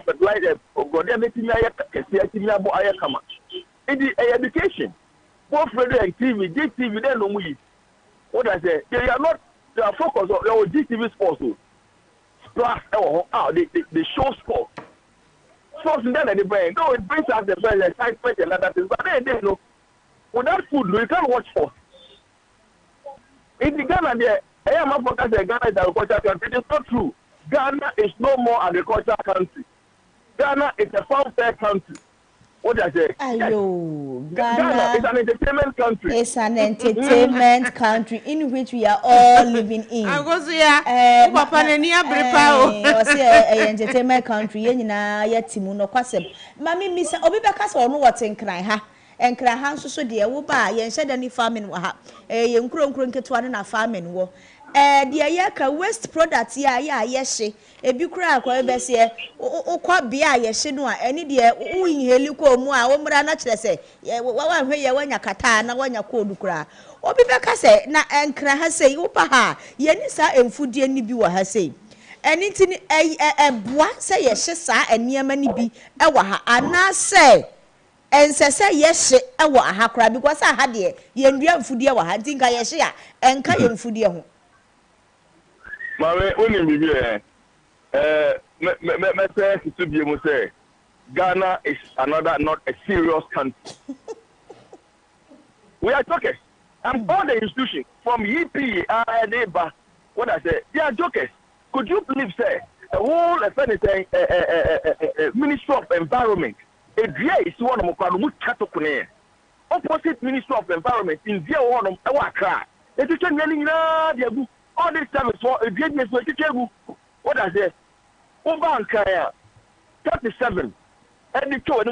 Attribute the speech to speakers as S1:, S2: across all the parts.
S1: fertilizer God dey make me aye kese me abo aye kama it is education both radio and TV GTV dey no mu yi what I say they are not they are focused on GTV sports plus they show sports in that the brain no it brings out the brain excitement and other things but they know without food you can't watch sports in the Ghana there I am not focused on Ghana is agricultural country. It is not true. Ghana is no more agricultural country. Ghana is a farm-fair country. What do I say?
S2: Ayo,
S1: Ghana is an entertainment country.
S2: It's an entertainment country in which we are all living in.
S3: I go see Papa Nenia Brepao.
S2: Say entertainment country. You know, yet Timuno Kwasem. Mammy, Miss Obibaka, or no what's in cry, ha? And cry hands so dear, wo ba, yen said any farming wa ha. Yen crunk na farming wo. The ayaka waste products ya yes, a big crack or best ye, o quite be a yes, no, any dear, wooing helico moa, o mura naturally say, one way when ya katana, when ya cold cry. Or be back, I say, na and cry has say, Upaha, yenisa and food yen nibu has say. And it's in a bois say yes, sir, and near many be a waha, and now say. And say yes, I want a hackra because I had ye, yen food ya wa think I share, and kayan food ya.
S1: Mame, only be to be able to say Ghana is another not a serious country. We are jokers. And all the institutions from EP, ADEBA, what I say, they are jokers. Could you believe, say, a whole Ministry of Environment, a DA is one of the opposite Ministry of Environment in the one of our car. It's a all this time is for a great what I say, over and Kaya 37 and the two and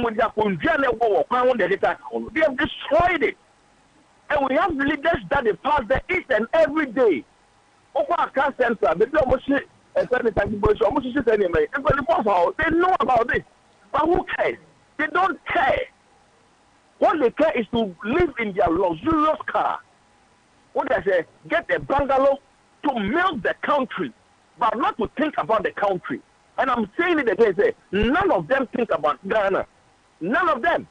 S1: they have destroyed it. And we have leaders that they pass the east and every day. Over our car center, they do almost shit and almost shit anyway. And for the boss, they know about this. But who cares? They don't care. What they care is to live in their luxurious car. What I say, get a bungalow to milk the country, but not to think about the country. And I'm saying it again, say, none of them think about Ghana. None of them.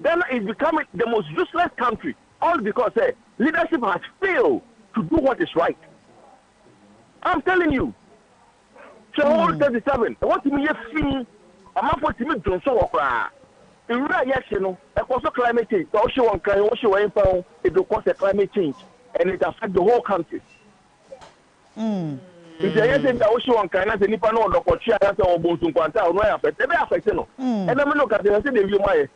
S1: Ghana is becoming the most useless country, all because leadership has failed to do what is right. I'm telling you. So, 37, I want to be a thing. I'm not going to be doing so. In real, yes, you know, because of climate change, it will cause a climate change, and it affects the whole country. If you say that Ocean one kind of nipa no do kochi asa obonsu kwanta o no affect e be affect no e na me look at say the view my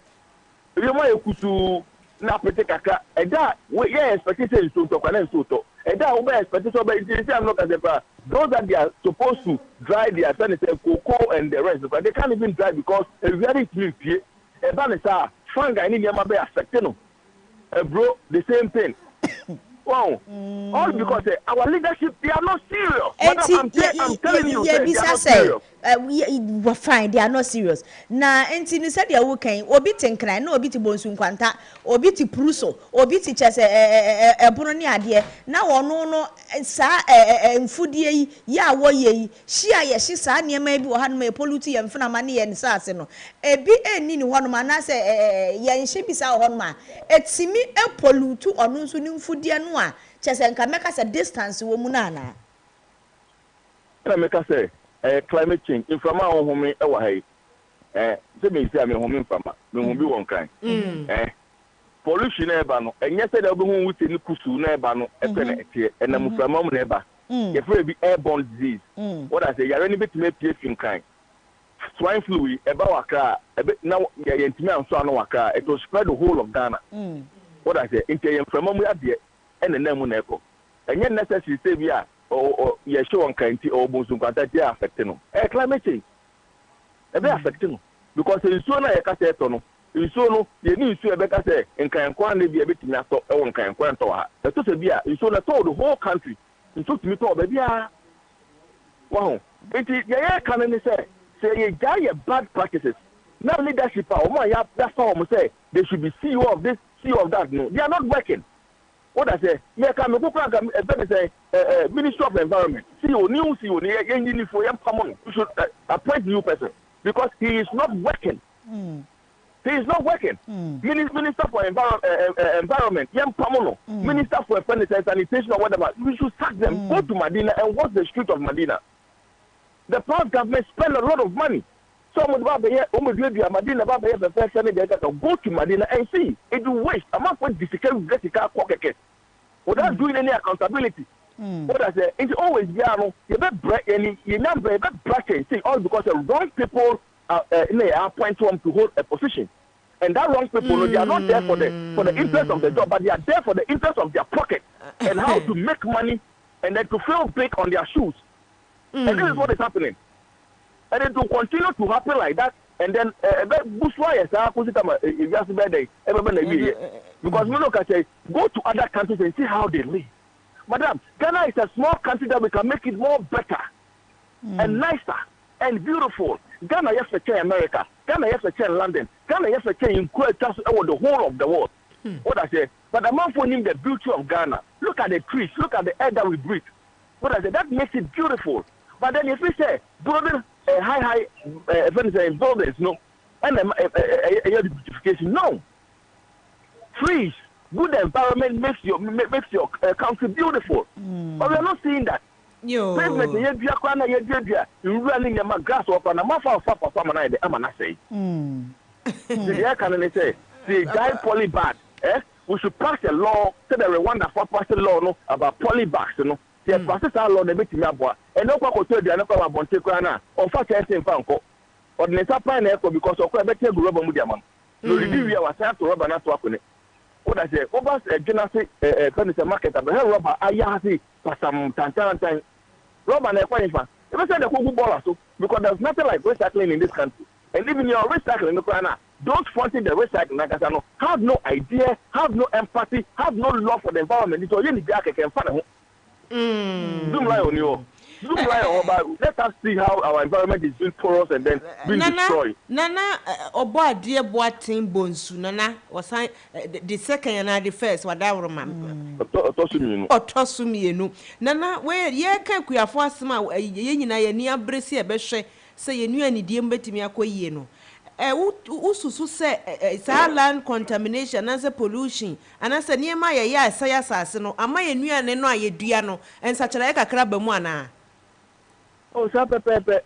S1: kutu na pete kaka e da we expect say so to kwana so to e da we be expect so be say am look at the those that they are supposed to dry their sanitary cocoa and the rest but they can't even dry because a very clean pie e ba me say fungi ni nyama be affect no bro the same thing. Wow. All because our leadership, they are not serious. I'm telling you, they are not serious.
S2: We fine, they are not serious. Na enti said they are working, obi tenkran, no obi ti bonsu kwanta, obi ti pruso, obi ti chese ebono ni ade. Na wono no sa mfudie yi ya wo ye hia ye hye sa niema bi wo ha no me pollute ye mfuna ma ne ye nsa ase no. Ebi eni ni hono ma na se ye nhye bi sa hono ma. Etimi pollute ono nso ni mfudie no a chese nka meka se distance wo mu na na.
S1: Na meka se climate change inframa ohome e wa hai se me say me home inframa me home bi won kan pollution e ba no enye se da obi hu wuti ni kusu na e ba no e pe na etie enam inframa mu na e ba ye free bi airborne disease what I say yare ni betime pie fin kan swine flu e ba waka na ye ntimi anso ano waka it will spread the whole of Ghana what I say inte inframa mu ade ene na mu na eko enye necessary say bi a yes, you want kind or Muslim contact affecting climate change. A very affecting because in Sona, a cassetto, in Sono, you need to a better say, and can quantity be a bit in a own kind quanto. The Tussa Bia, in Sona told the whole country, and took me to baby. Wow, it is the air cannon say a guy bad practices. Now leadership, that's all I'm say. They should be CEO of this, CEO of that. No, they are not working. What I say, me come go say Ministry of Environment. CEO, new CEO, for young common. You should appoint new person. because he is not working. He is not working. Minister for environment, Minister for sanitation or whatever, we should sack them, go to Medina and watch the street of Medina. The past government spend a lot of money. So go to Medina and see. It will waste. I'm not going to without doing any accountability. What I say, it's always you number see all because the wrong people are appointed to hold a position. And that wrong people, they are not there for the interest of the job, but they are there for the interest of their pocket and how to make money and then to feel big on their shoes. And this is what is happening. And it will continue to happen like that. And then, because we look at it, go to other countries and see how they live. Madam, Ghana is a small country that we can make it more better and nicer and beautiful. Ghana, yes, for America. Ghana, yes, for London. Ghana, yes, for in the whole of the world. What I say, but I'm not finding the beauty of Ghana. Look at the trees, look at the air that we breathe. What I say, that makes it beautiful. But then if we say building high buildings, no, and beautification, no. Trees, good environment makes your country beautiful. But we are not seeing that.
S3: Yo.
S1: You running your grass up and a mafia of farmer. I'm not saying. The can say the guy polybag. We should pass a law. Say the Rwanda for pass a law no about polybags, you know. The process our law the meeting me and no kwa to the no kwa bonte kwa na on fa chance fanko or the sapa naeko because of kwa better rubber mudiamam no review we was to rubber na to akone what I say over general furniture market but rubber aya say for some time rubber na kwa infa if say the go ball so because there's nothing like recycling in this country and even your recycling no kwa na those fronting the recycling na kasa no have no idea, have no empathy, have no love for the environment so you need to can find Zoom line on you. Zoom line on. Let us see how our environment is being porous and then being destroyed.
S3: Nana, obo dear boating bonsu. Nana was the second and the first. What I remember. Otosumi no. Nana, where ye can we afford some? Ye na ye near Brescia beshe say ye knew any dear betimia koye no. Ususu say it's land contamination as a pollution and as a near my say assassino am I new and no ye diano and such like a crab moana
S1: oh sapa pepe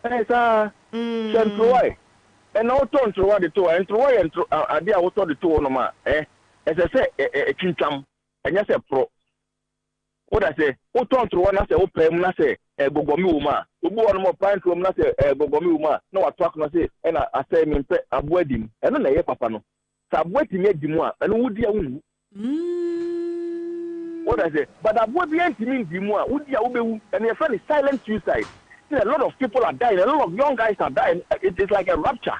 S1: esa centroy and no turn to what the two and troy and idea what the two no ma as I say a chincham and yes a pro what I say what turn to one as a open na say Bogomi Uma, who one more pine from Nasa, Bogomi Uma, no, I talk, no say, and I say, I'm wedding, and then I papa no. So I'm waiting at Dimua, and would you? What I say, but I would be anti mean Dimua, would you, and your friend is silent suicide. A lot of people are dying, a lot of young guys are dying. It is like a rapture.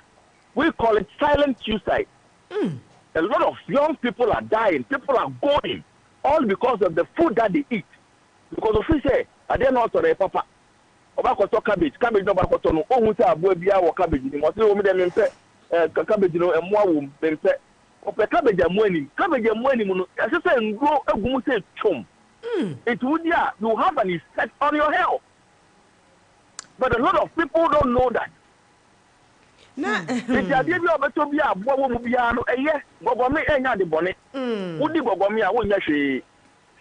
S1: We call it silent suicide. A lot of young people are dying, people are going, all because of the food that they eat. Because of we say, I didn't know to the papa. About cabbage no back to no. Oh, who's a boy be our cabbage? You must know me them cabbage no and more womb then say, of the cabbage and money. Cabbage and money, as I say, and grow a goose chum. It would, yeah, you have an effect on your health. But a lot of people don't know that. If you are giving up to be a boy, will be a yes, Bogomi and the bonnet. Would the Bogomi, I won't say.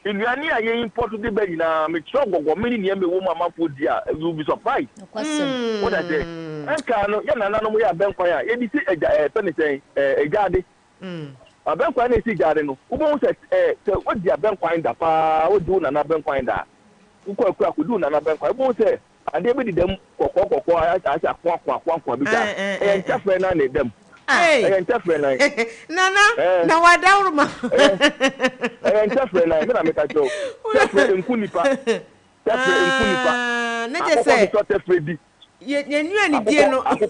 S1: In Yania, you import the bed in a mature many near me woman food there, you'll be surprised. What I say? And can no we are Benquire, it is a penny a garden. A Benquire is a garden. Who won't say, what the Benquire da pa would do another Benquire da? Who could do another Benquire? Won't say, and they made them for as a quack, and just when I need them.
S3: Hey, Nana, now I don't
S1: and just when I make a joke. In Kunipa.
S3: Let us say, you knew any dear no.
S1: I could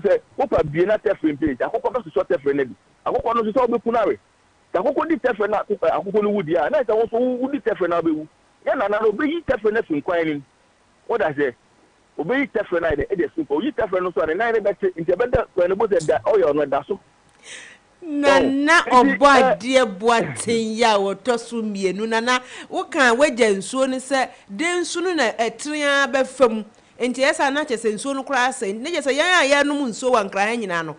S1: say, Opa Biena Tefrin page. I hope to short Tefrin. I hope to solve the Punari. I hope to Tefrin, I hope to Woody, and I also would Tefrin. Yana, no be Tefrin inquiring. What I say? Obey Tefren, it is simple. You Tefren, and I better interpret when about that oil on that so.
S3: Nana on board, dear boating ya or tossumi, Nana, what can wager and soon say, then soon a tria befum, enti esa na che se nsuo no kra ase ne je se yan a yan num nsuo wa nkra han nyina no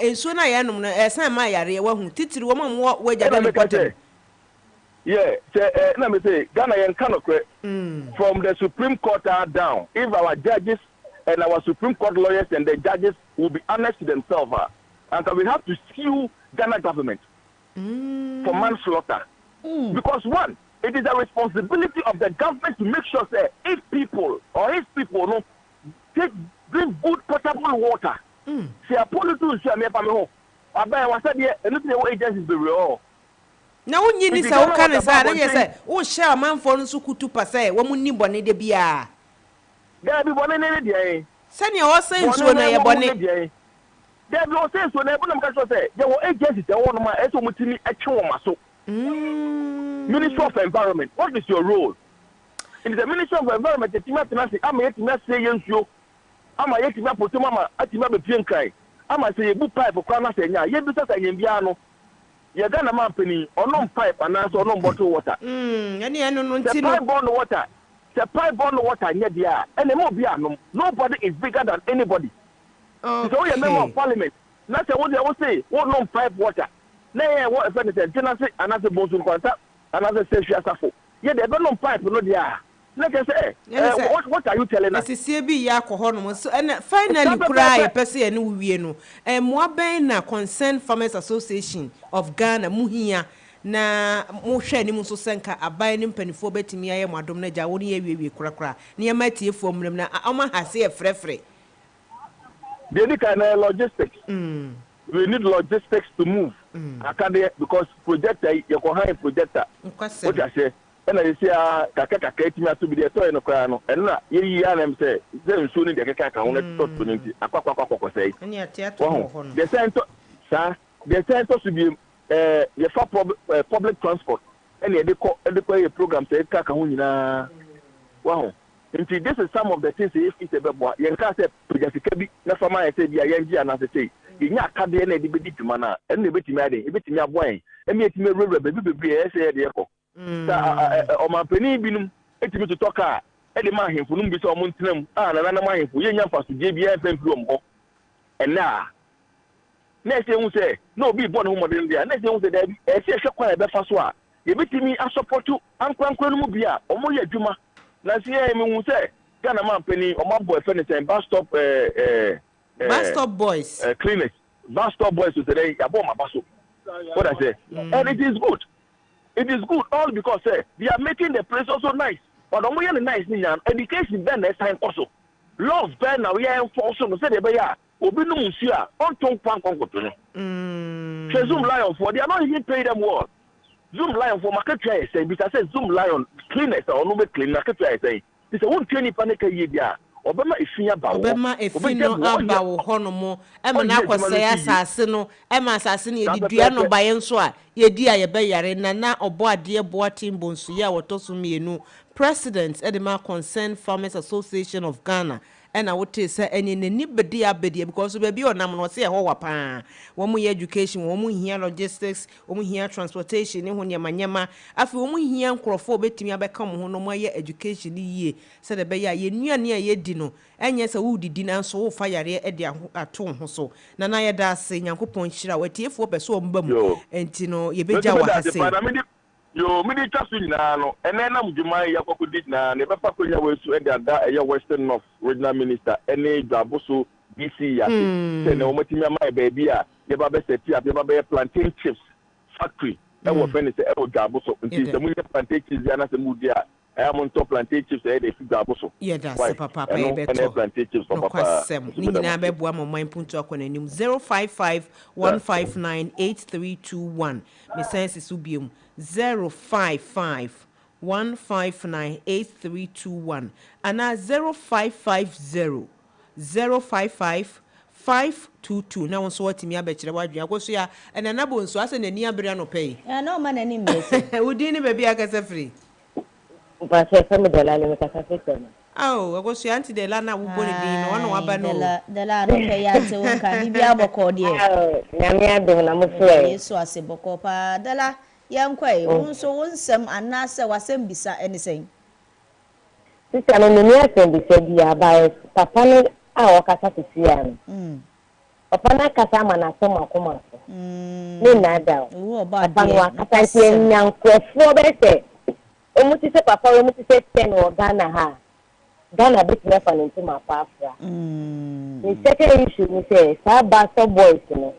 S3: nsuo na yan num no esa ma yare wa hu titiri wo ma mo wa jada ne potem
S1: yeah let me say Ghana yan kanokre from the Supreme Court down if our judges and our Supreme Court lawyers and the judges will be honest to themselves and we have to sue Ghana government for manslaughter because one it is a responsibility of the government to make sure that if people or his people no drink good potable water. See a politician see me family home. Abay was said here anything agencies be real.
S3: Na wonyi ni sa wo kan sa na ye say wo share manfo no so kutu pa say wo munni bone de bia.
S1: There be bone ne dey.
S3: Sani o say nsuo na ye bone.
S1: There be o say nsuo na e bone mka so say ye wo agencies e wo no ma e so mutimi e twe wo maso. Ministry of Environment, what is your role? In the Ministry of Environment, the team at Nancy, I'm a team at saying you, I'm a team at Potomama, a team at the Piankai. I'm a say a good pipe for Krana saying, yeah, because I am Biano. You're gonna company or no pipe and answer or no bottle water.
S3: Any unknown
S1: pipe bond water. The pipe bond water near the air, and the more Biano. Nobody is bigger than anybody. So you're member of parliament. That's what they will say, one no pipe water. Nay, what if anything, Tenancy, another Bonsu contact, another station safo. Yeah, they don't know pipe, no, they are. Like I say, what are you telling us?
S3: CB Yakohono, so and finally cry a person and Uvieno, and Mwabena Concerned Farmers Association of Ghana, Muhia, na Moshani Muso Senka, a binding penny for betting me, I am Madame Neja, only a cracker, near my tea from them. Now, Ama has a free.
S1: They need logistics. We need logistics to move. Because projector, you can hire a projector. What I say, and I say, Kaka to be the toy in the crown, and now you say, then soon the Kaka only talk to me. A say, the center, sir, the center to be the public transport, and the program say, Kaka, wow. Indeed, this is some of the things if it's a bebo. You can't say, Projector, never mind, I said, yeah, and as I say. Nya akade na edibedi tumana en na betimi ade ebetimi aboan emi etimi rewre bebi ese de ekọ ta o ma pani binum etimi to toka e de ma hemfu num bi so mo ntinam na ma hemfu ye nya faso je bi en pempi ombo ena na ese hu se na obi bo ne hu modern dia na ese hu se da bi ese hwekwa e be fa so a ye betimi asupportu ankrankran mu bi a omo ye adwuma na se ye me hu se Ghana man pani o ma boy furniture bus stop
S3: Bus stop boys.
S1: Clinics. Bus stop boys today, what I say. And it is good. It is good all because they are making the place also nice. But on we are nice, education then next time also. Laws then now we are enforcing. Say they be obi no musia on tongue pan konkoto. Zoom Lion for they are not even pay them well. Zoom Lion for market try say because say Zoom Lion cleaners or no be clean market try say. This one training panic ye dia. Obama efia ba wo
S3: Obama efino aba wo hono mo e ma na kwose asase no e ma asase no ye dua no baye nso a ye di a ye be yare na obo ade bo timbo nso ye wotoso mienu president Edema Concerned Farmers Association of Ghana and I would say any nibedi abedi because we be on no say ho wapa wo mu education wo mu hia logistics wo mu hia transportation ne ho nyama afi wo mu hia nkrofo betimi abeka mo ho no mo ye education yie se de be ya ye nuane a ye di no enye se wo didi na nso wo fa yare e de ato ho so na ye da ase nyankopon hira watiefo be so omba mu enti no ye beja wa hase
S1: yo midi chasu na no ene na mjuma yakokudi na ne papa ko nya wesu e da e Western North Regional Minister ene Dwaboso BC ya se ne omotimi ama e baby a ye ba be seti a ye ba be plantain chips factory e wo fe ne se e wo Dwaboso nti se mu plantain chips ya na se mu dia e am to plantain chips e de fi Dwaboso
S3: ye da se papa e be to
S1: plantain chips papa
S3: ni nyina be boa mo man punto akọ nanim 055 159 8321 me sense su biom 055 159 8321 and 0550 055 522 na won so watimi abekire wadwan akoso ya ena na bo nso ase nani abere no pay
S2: na ma nani mbese
S3: wudi ni baby akasa free
S4: ba se fami de la le kasa free
S3: aw akoso ya anti de la na wo boni bi no wana waba no
S2: de la no pay ya te won ka ni bia boko de
S4: nyame ado na mo so
S2: yesu ase boko pa de la yankwai won so won sem anase wasem bisa anything
S4: Sister no me asem bi se bia ba papa no a o kasa tisia no. Papa na kasa ma na so makoma so. Me na da. Papa no akasa tie nyankofo be se. Omuti se papa omuti se ten o Ghana ha. Ghana bit me fa nti ma pa afra. The second issue we say sa Basta boys no.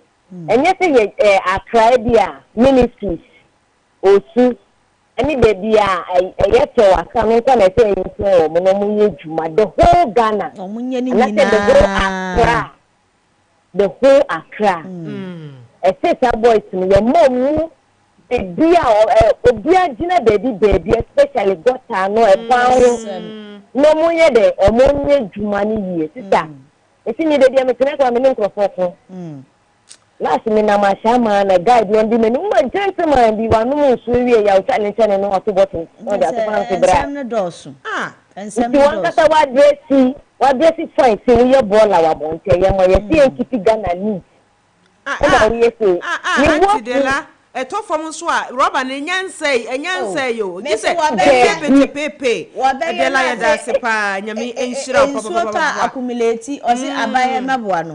S4: Enye se Accra bia ministries osu any baby yet wa come kwa na say nso mo no mo ye juma the whole Ghana
S2: Omunye ni
S4: the whole Accra say sa boys no your mom baby obia gina baby especially gota no e pan no mo ye de omunye juma ni ye sister esi ni de dia me tena kwa me nkrofo last me na ma shama na guide yon di me no man gentleman bi wa no so wie ya chane no auto button no da to pan se bra
S2: ensem ne dosu ensem
S4: ne dosu kata wa dressy fine se we ye bola wa bonte ye mo ye se enkiti Ghana ni na we ye se ni wo
S3: dela eto fom so a rubber ne enyansai yo
S2: ni se
S3: pepe dela ya da se pa nyame enhira
S2: papa accumulate o se abaye maboa no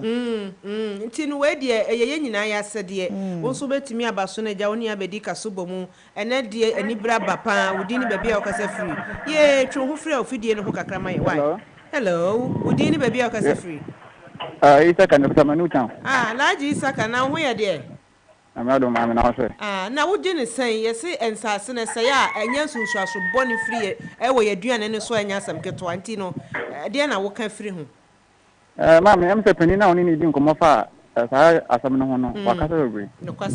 S3: nti no we de ye nyina ya sede wo so betimi abaso na ja woni abedi kaso bomu ene de anibra bapa wodi ni baby a okasa free ye twu ho free ofidie no ho kakra ma ye why hello wodi ni baby a okasa free
S5: Isaka na tamanu town
S3: laji Isaka na ho ye de
S5: amado mama na hose
S3: na wo gine sen yesi ensase na se ya enya sunsuaso boni free e wo yaduane ne so enya asam keto anti no de na wo ka free ho
S5: mama em se pani na oni ni di nkomo fa sa asam no ho no wakasa bebre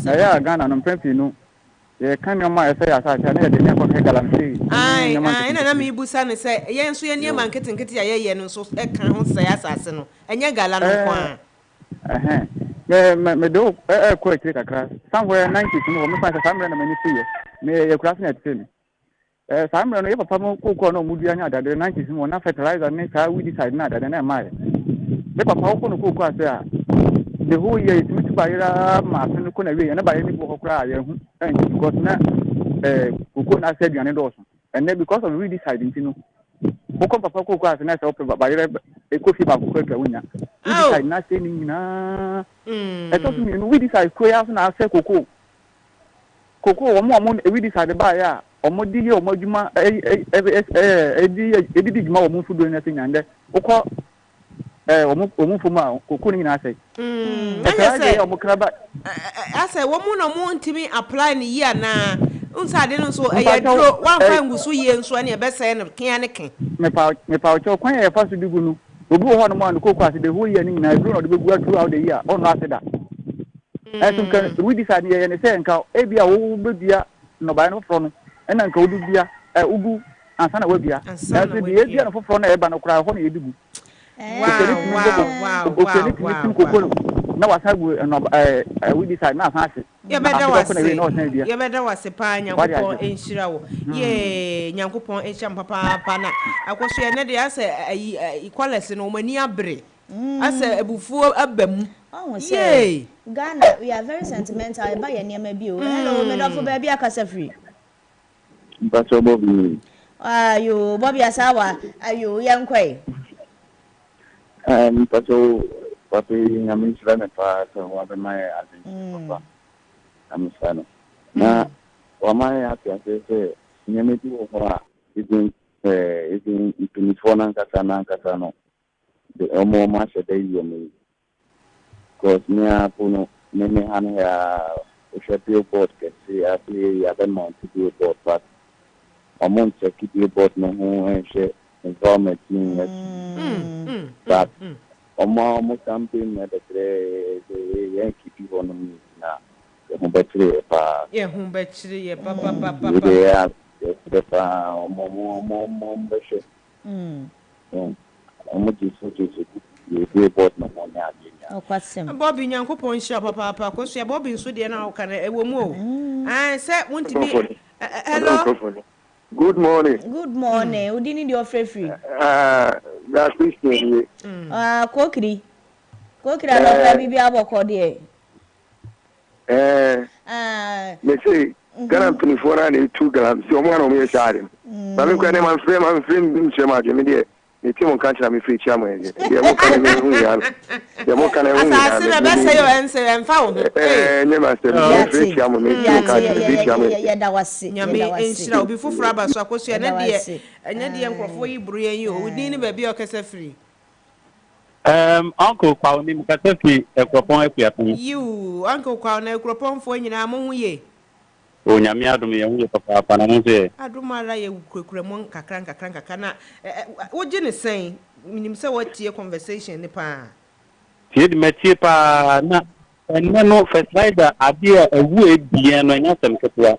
S5: na ya Ghana no mpempi no ye kan nyoma e se ya sa cha na ye de ne ko ke galamsi
S3: ai na me ibusa ne se ye nso ye ne ma nketenkete ya ye no so e kan ho se ya asase no enya gala no kwa
S5: me do ko ekire kakra somewhere 90s no me fa samre na mani siye me ye kura se na temi samre no ye papa mo kokko no mudua nya dade 90s no na fertilizer ne ka we decide na dade na ma ye me papa ko no kokko ase a the whole year it me ba yira ma se no ko na we ye na ba ye ni bo kura ye hu because na kokko na se aduane do so and then because of we decide ntino boko papa kokko ase na se o ba yira ekofi ba kokko ka wunya we decide na se ni na eto mi no we decide ko ya na ase kokko omo we decide ba ya omo di ye omo djuma edi djuma omo fudo na se nyande ukọ omo fuma kokko ni na ase
S3: ase
S5: omo kraba
S3: ase wo mu no mu ntimi apply ni ya na unsade no so eyadro wan fa ngusu ye nso na ebe se no kian ne ken
S5: me pa ocho kwan ye fa so digu no obi ho no mo no kokko ase de ho ye ni na dro no de begu throughout the year ono ase da kan we decide ye ne se nka ebia wo bebia no ba no fro no ena nka odu bia ugu ansa na wabia na so de ebia no foforo na eba no kra ho na yedigu
S3: wow
S5: na wasagu no we decide na asa
S3: ye beda wase pa nyankopon enhira wo ye nyankopon enhia papa na akoso ye ne de ase equality no mani abre ase ebufuo abam
S2: yeah Ghana we are very sentimental eba ye niam bi o hello me do for baby akasa free
S1: Mpacho Bobby
S2: ayo Bobby asawa ayo yankwai
S1: Mpacho papi nyami sila pa so wa be mai azin papa amisano na wa mai api ase nyami ti wo kwa izin itunifona nkasa no de omo ma se de yo mi cause me apuno me han ya o podcast ya ti ya ben mon ti podcast amon check the board no ho she environment ni but omo campaign na de ye kipi hono na ho betre pa
S3: ye ho betre ye papa
S1: ya de pa omo beshe omo ti so ye board no ho na anya
S2: okwasem
S3: Bobby nyankopon hia papa ko so Bobby nso de na wo kana ewo mu o se wontimi hello
S1: Good morning.
S2: Udini di ofrefri.
S1: That's Christian.
S2: Kokri no bibi aboko de.
S1: Me say
S6: Ghana mpanyinfoɔ no a na ɛtu galamsey ɔmo a na ɔmo yɛ saa ade no ma me nkwa ne mamfrɛ bi nkyerɛ m adwe me deɛ meti mo nka kyerɛ me firi kyia mo ɛgye deɛ mo ka ne mehu yia no deɛ mo ka ne hu yia
S3: asase na bɛsɛ yɛ ɛnsɛ ɛmfa wo ho
S6: ne ma sɛ me firi kyia mo me ti nka kyerɛ firi kyia mo
S2: yɛda wase
S3: nyame nhyira obi foforɔ aba so akɔsua ne deɛ ɛnyɛ deɛ nkurɔfoɔ yi buru yɛn yi o wodin ne baabi a ɔkɛsɛ firi
S7: Uncle Kwao ni mkasa fi ekropon efiapon.
S3: You Uncle Kwao na ekropon fo nyina mo hu ye.
S7: O nyame adom ye hu ye papa na mo se.
S3: Adom ara ye kurakura mo kakra na wo gye ne sen minim se watie conversation ne pa.
S7: Tie di metie pa na enne no first rider ade a ewu ebien no nya sem ketewa.